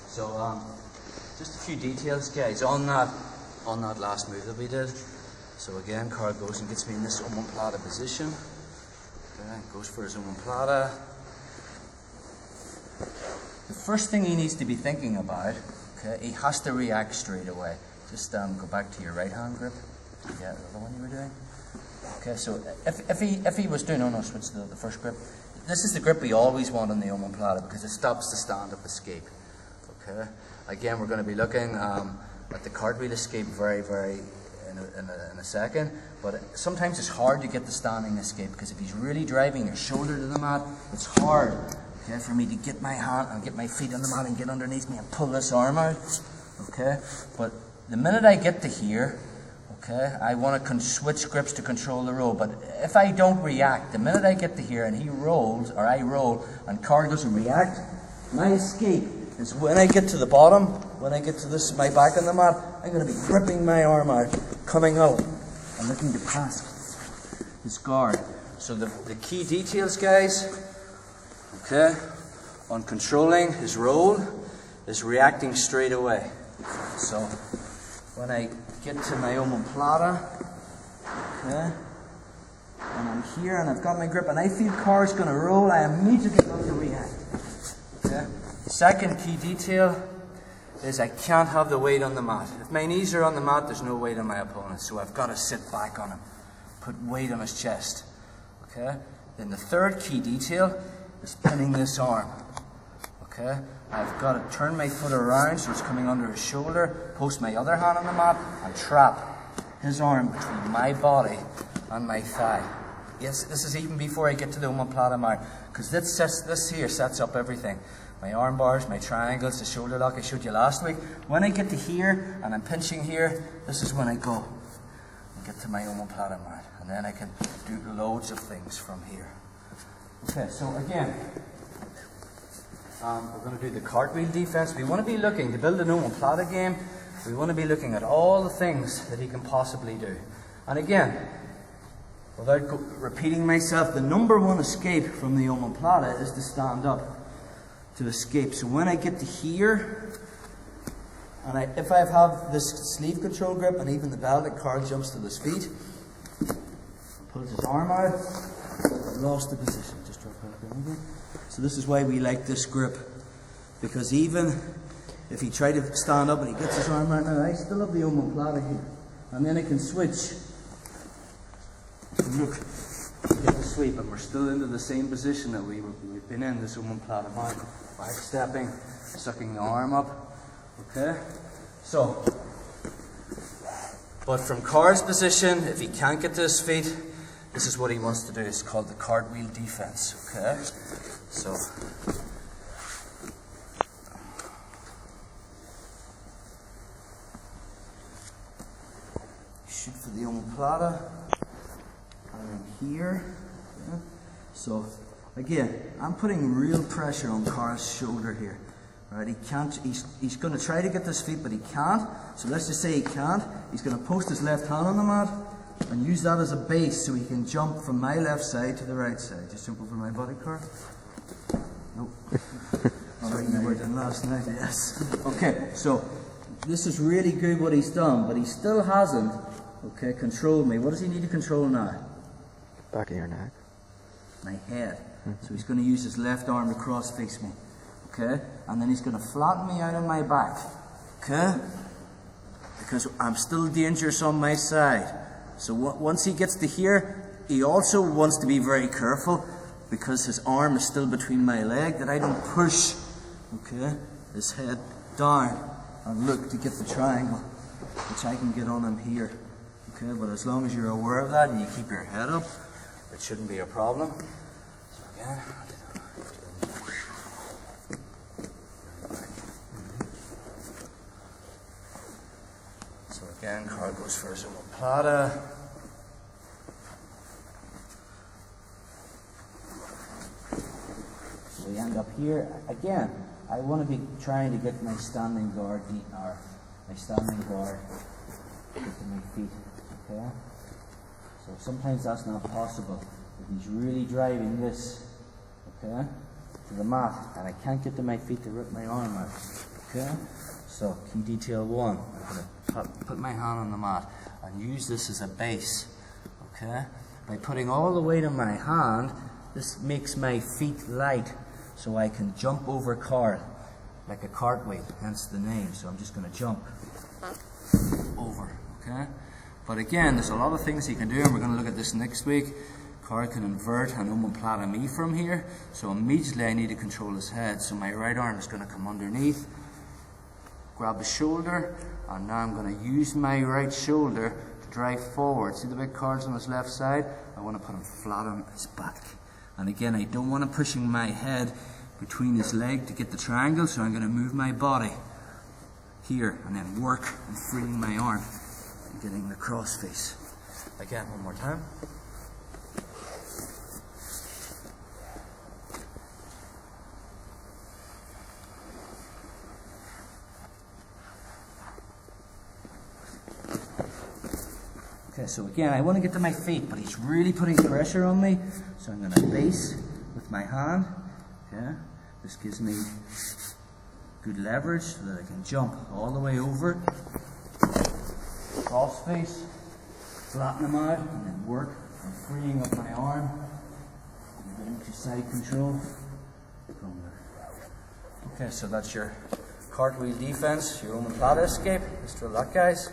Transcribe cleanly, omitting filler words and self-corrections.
So just a few details, guys, on that last move that we did. So again, Carl goes and gets me in this OMOPLATA position. Okay, goes for his OMOPLATA. The first thing he needs to be thinking about, okay, he has to react straight away. Just go back to your right hand grip. Yeah, the other one you were doing. Okay, so if he was doing, no, switch to the first grip. This is the grip we always want on the OMOPLATA because it stops the stand-up escape. Okay, again, we're going to be looking at the cartwheel escape very in a second, but sometimes it's hard to get the standing escape because if he's really driving your shoulder to the mat, it's hard, okay, for me to get my hand and get my feet on the mat and get underneath me and pull this arm out. Okay, but the minute I get to here, okay, I want to switch grips to control the roll. But if I don't react, the minute I get to here and he rolls, or I roll, and Carl doesn't react, my escape is when I get to the bottom, when I get to this, my back on the mat, I'm going to be gripping my arm out, coming out, and looking to pass this guard. So the key details, guys, okay, on controlling his roll is reacting straight away. So when I get to my OMOPLATA, okay, and I'm here and I've got my grip and I feel Carl's going to roll, I immediately got to react. Okay. Second key detail is I can't have the weight on the mat. If my knees are on the mat, there's no weight on my opponent, so I've got to sit back on him, put weight on his chest. Okay. Then the third key detail is pinning this arm. Okay. I've got to turn my foot around so it's coming under his shoulder, post my other hand on the mat, and trap his arm between my body and my thigh. Yes, this is even before I get to the OMOPLATA mount, because this here sets up everything. My arm bars, my triangles, the shoulder lock I showed you last week. When I get to here and I'm pinching here, this is when I go and get to my OMOPLATA mount, and then I can do loads of things from here. Okay, so again, we're going to do the cartwheel defense. We want to be looking to build an OMOPLATA game. We want to be looking at all the things that he can possibly do. And again, without repeating myself, the number one escape from the OMOPLATA is to stand up, to escape. So when I get to here, and if I have this sleeve control grip and even the belt, that Carl jumps to his feet, pulls his arm out, lost the position. Just drop back down again. So this is why we like this grip, because even if he tried to stand up and he gets his arm out now, I still have the OMOPLATA here, and then I can switch. Look, get the sweep, and we're still into the same position that we've been in this OMOPLATA mount. Back stepping, sucking the arm up. Okay, so, but from Carl's position, if he can't get to his feet, this is what he wants to do. It's called the cartwheel defense. Okay, so shoot for the OMOPLATA. And here. Okay. So again, I'm putting real pressure on Carl's shoulder here. Right, he can't. He's going to try to get to his feet, but he can't. So let's just say he can't. He's going to post his left hand on the mat and use that as a base so he can jump from my left side to the right side. Just jump over my body, Carl. Nope. Not like we were doing last night. Yes. Okay. So this is really good what he's done, but he still hasn't, okay, controlled me. What does he need to control now? Back of your neck. My head. So he's going to use his left arm to cross face me. Okay? And then he's going to flatten me out on my back. Okay? Because I'm still dangerous on my side. So once he gets to here, he also wants to be very careful because his arm is still between my leg, that I don't push, okay, his head down and look to get the triangle, which I can get on him here. Okay? But as long as you're aware of that and you keep your head up, it shouldn't be a problem. So again, again, Carl goes for his OMOPLATA. So we end up here. Again, I want to be trying to get my standing guard into my feet. Okay? So sometimes that's not possible. If he's really driving this, okay, to the mat, and I can't get to my feet to rip my arm out. Okay, so key detail 1, I'm going to put my hand on the mat and use this as a base. Okay, by putting all the weight on my hand, this makes my feet light so I can jump over cart like a cartwheel, hence the name. So I'm just going to jump over. Okay, but again, there's a lot of things you can do, and we're going to look at this next week. Cart can invert and omoplata me from here, so immediately I need to control his head. So my right arm is going to come underneath, grab the shoulder, and now I'm going to use my right shoulder to drive forward. See the big cards on his left side? I want to put him flat on his back. And again, I don't want to pushing my head between his leg to get the triangle, so I'm going to move my body here and then work on freeing my arm and getting the cross face. Again, one more time. Okay, so again, I want to get to my feet, but he's really putting pressure on me, so I'm going to base with my hand. Okay, this gives me good leverage so that I can jump all the way over, cross face, flatten him out, and then work on freeing up my arm, and getting to side control from there. Okay, so that's your cartwheel defense, your omoplata escape. Let's drill that, guys.